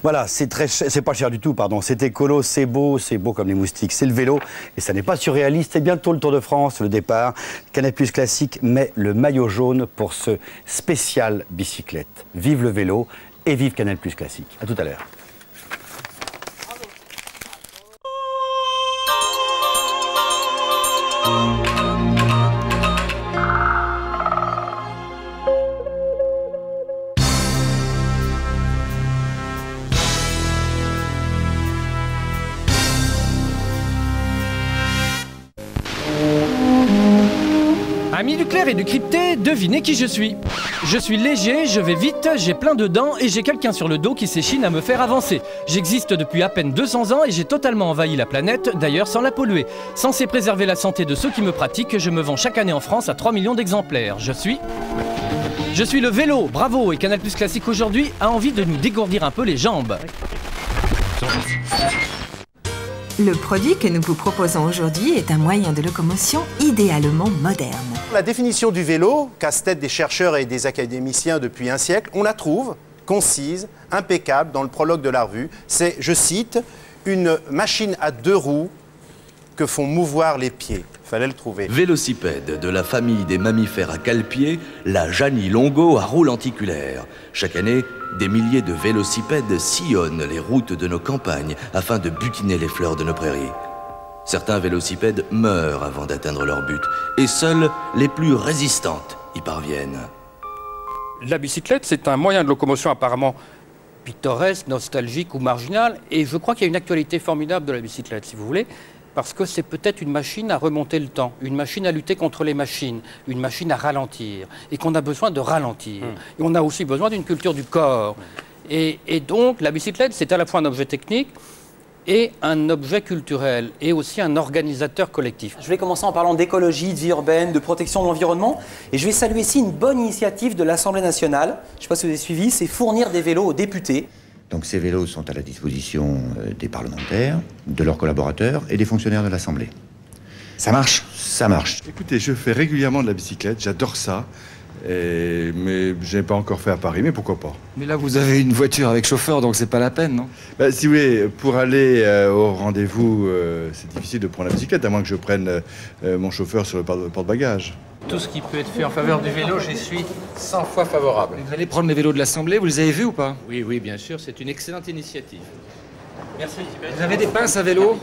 Voilà, c'est pas cher du tout, pardon. C'est écolo, c'est beau comme les moustiques. C'est le vélo et ça n'est pas surréaliste. C'est bientôt le Tour de France, le départ. Canal+ Classique met le maillot jaune pour ce spécial bicyclette. Vive le vélo et vive Canal+ Classique. À tout à l'heure. Amis du clair et du crypté, devinez qui je suis. Je suis léger, je vais vite, j'ai plein de dents et j'ai quelqu'un sur le dos qui s'échine à me faire avancer. J'existe depuis à peine 200 ans et j'ai totalement envahi la planète, d'ailleurs sans la polluer. Censé préserver la santé de ceux qui me pratiquent, je me vends chaque année en France à 3 millions d'exemplaires. Je suis le vélo, bravo, et Canal+ Classique aujourd'hui a envie de nous dégourdir un peu les jambes. Le produit que nous vous proposons aujourd'hui est un moyen de locomotion idéalement moderne. La définition du vélo, casse-tête des chercheurs et des académiciens depuis un siècle, on la trouve concise, impeccable dans le prologue de la revue. C'est, je cite, une machine à 2 roues que font mouvoir les pieds. Fallait le trouver. Vélocipède de la famille des mammifères à 4 pieds, la Janie Longo à roue lenticulaire. Chaque année, des milliers de vélocipèdes sillonnent les routes de nos campagnes afin de butiner les fleurs de nos prairies. Certains vélocipèdes meurent avant d'atteindre leur but, et seules les plus résistantes y parviennent. La bicyclette, c'est un moyen de locomotion apparemment pittoresque, nostalgique ou marginal, et je crois qu'il y a une actualité formidable de la bicyclette, si vous voulez, parce que c'est peut-être une machine à remonter le temps, une machine à lutter contre les machines, une machine à ralentir, et qu'on a besoin de ralentir. Et on a aussi besoin d'une culture du corps. Et donc, la bicyclette, c'est à la fois un objet technique et un objet culturel, et aussi un organisateur collectif. Je vais commencer en parlant d'écologie, de vie urbaine, de protection de l'environnement, et je vais saluer ici une bonne initiative de l'Assemblée nationale, je ne sais pas si vous avez suivi, c'est fournir des vélos aux députés. Donc ces vélos sont à la disposition des parlementaires, de leurs collaborateurs et des fonctionnaires de l'Assemblée. Ça marche? Ça marche. Écoutez, je fais régulièrement de la bicyclette, j'adore ça. Mais je n'ai pas encore fait à Paris, mais pourquoi pas. Mais là, vous avez une voiture avec chauffeur, donc c'est pas la peine, non? Bah, si vous voulez, pour aller au rendez-vous, c'est difficile de prendre la bicyclette, à moins que je prenne mon chauffeur sur le porte-bagages. Tout ce qui peut être fait en faveur du vélo, j'y suis 100 fois favorable. Vous allez prendre les vélos de l'Assemblée, vous les avez vus ou pas? Oui, oui, bien sûr, c'est une excellente initiative. Merci. Vous avez des pinces à vélo?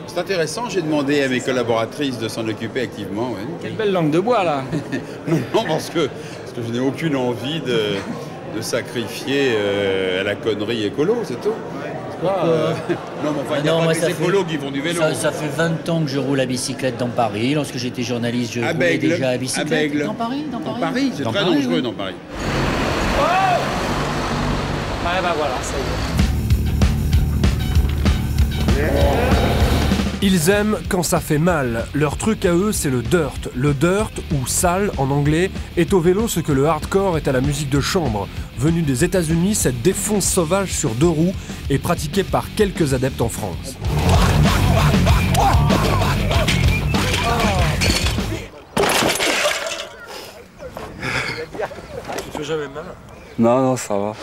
C'est intéressant, j'ai demandé à mes collaboratrices de s'en occuper activement. Ouais. Quelle belle langue de bois, là. Non, parce que je n'ai aucune envie de sacrifier à la connerie écolo, c'est tout. Non, mais enfin, il n'y a pas des écolos qui font du vélo. Ça fait 20 ans que je roule à bicyclette dans Paris. Lorsque j'étais journaliste, je roulais déjà à bicyclette. Dans Paris, dans Paris, c'est très dangereux dans Paris. Oh ah ben voilà, ça y est. Ils aiment quand ça fait mal. Leur truc à eux, c'est le dirt. Le dirt, ou sale en anglais, est au vélo ce que le hardcore est à la musique de chambre. Venue des États-Unis, cette défonce sauvage sur 2 roues est pratiquée par quelques adeptes en France. Tu fais jamais mal? Non, non, ça va.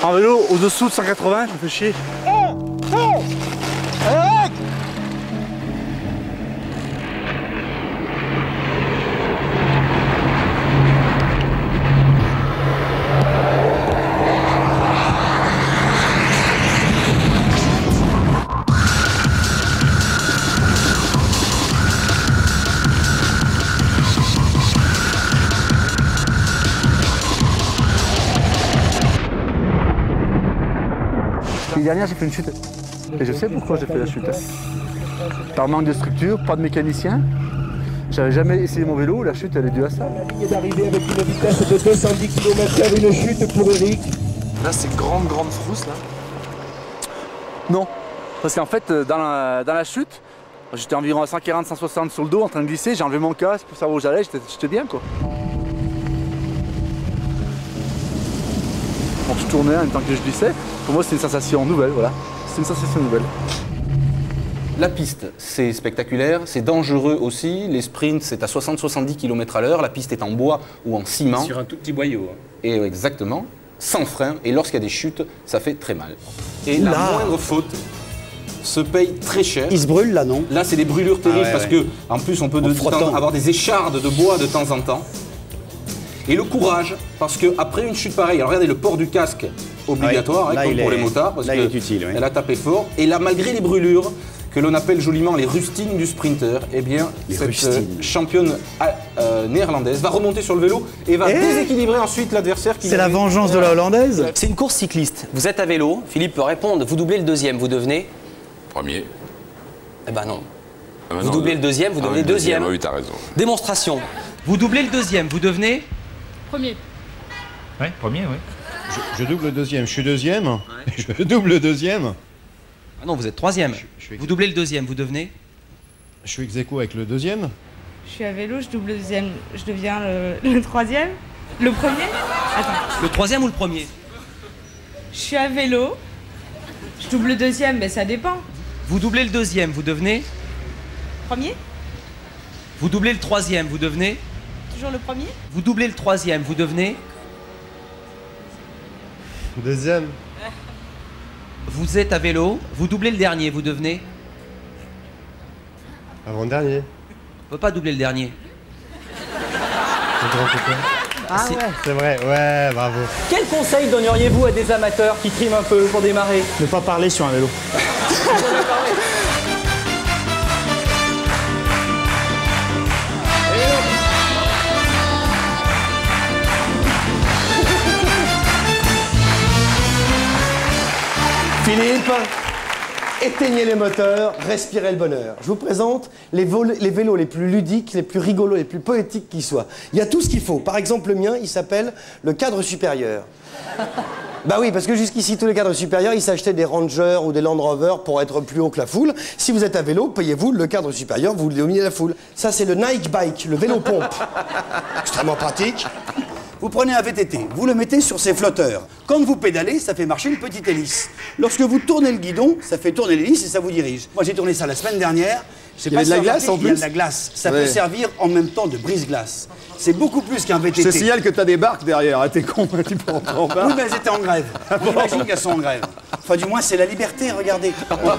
En vélo, au-dessous de 180, je me fais chier. L'année dernière, j'ai fait une chute. Et je sais pourquoi j'ai fait la chute. Par manque de structure, pas de mécanicien. J'avais jamais essayé mon vélo, la chute elle est due à ça. La ligne d'arrivée avec une vitesse de 210 km/h, une chute pour Eric. Là, c'est grande frousse, là? Non, parce qu'en fait, dans la chute, j'étais environ à 140-160 sur le dos en train de glisser, j'ai enlevé mon casque pour savoir où j'allais, j'étais bien quoi. Quand je tournais en même temps que je glissais, pour moi c'est une sensation nouvelle, voilà. C'est une sensation nouvelle. La piste, c'est spectaculaire, c'est dangereux aussi. Les sprints, c'est à 60-70 km/h. La piste est en bois ou en ciment. Sur un tout petit boyau. Et exactement. sans frein, et lorsqu'il y a des chutes, ça fait très mal. Et la moindre faute se paye très cher. Il se brûle là, non? Là, c'est des brûlures terribles parce que, en plus, on peut avoir des échardes de bois de temps en temps. Et le courage, parce qu'après une chute pareille, alors regardez le port du casque obligatoire, comme pour les motards, parce qu'elle a tapé fort. Et là, malgré les brûlures, que l'on appelle joliment les rustines du sprinter, eh bien, cette championne néerlandaise va remonter sur le vélo et va déséquilibrer ensuite l'adversaire. C'est la vengeance de la Hollandaise. C'est une course cycliste. Vous êtes à vélo, Philippe peut répondre. Vous doublez le deuxième, vous devenez premier. Eh ben non. Vous doublez le deuxième, vous devenez deuxième. Oui, t'as raison. Démonstration. Vous doublez le deuxième, vous devenez premier. Ouais, premier, oui. Je double le deuxième. Je suis deuxième. Ouais. Je double le deuxième. Ah non, vous êtes troisième. Vous doublez le deuxième, vous devenez Je suis ex aequo avec le deuxième. Je suis à vélo, je double le deuxième. Je deviens le troisième. Le premier. Attends. Le troisième ou le premier? Je suis à vélo. Je double le deuxième, mais ça dépend. Vous doublez le deuxième, vous devenez Premier. Vous doublez le troisième, vous devenez Toujours le premier. Vous doublez le troisième, vous devenez Deuxième. Vous êtes à vélo, vous doublez le dernier, vous devenez Avant-dernier. On peut pas doubler le dernier. Ah ouais, c'est vrai, ouais, bravo. Quel conseil donneriez-vous à des amateurs qui triment un peu pour démarrer? Ne pas parler sur un vélo. Philippe, éteignez les moteurs, respirez le bonheur. Je vous présente les vélos les plus ludiques, les plus rigolos, les plus poétiques qui soient. Il y a tout ce qu'il faut. Par exemple, le mien, il s'appelle le cadre supérieur. Bah oui, parce que jusqu'ici, tous les cadres supérieurs, ils s'achetaient des Rangers ou des Land Rover pour être plus haut que la foule. Si vous êtes à vélo, payez-vous le cadre supérieur, vous dominez la foule. Ça, c'est le Nike Bike, le vélo pompe. Extrêmement pratique. Vous prenez un VTT, vous le mettez sur ses flotteurs. Quand vous pédalez, ça fait marcher une petite hélice. Lorsque vous tournez le guidon, ça fait tourner l'hélice et ça vous dirige. Moi, j'ai tourné ça la semaine dernière. Il y avait de la glace en plus. Il y a de la glace. Ça peut servir en même temps de brise-glace. C'est beaucoup plus qu'un VTT. Je te signale que t'as des barques derrière. Ah, t'es con, tu peux rentrer en bas. Oui, mais elles étaient en grève. J'imagine qu'elles sont en grève. Enfin, du moins, c'est la liberté, regardez. Voilà.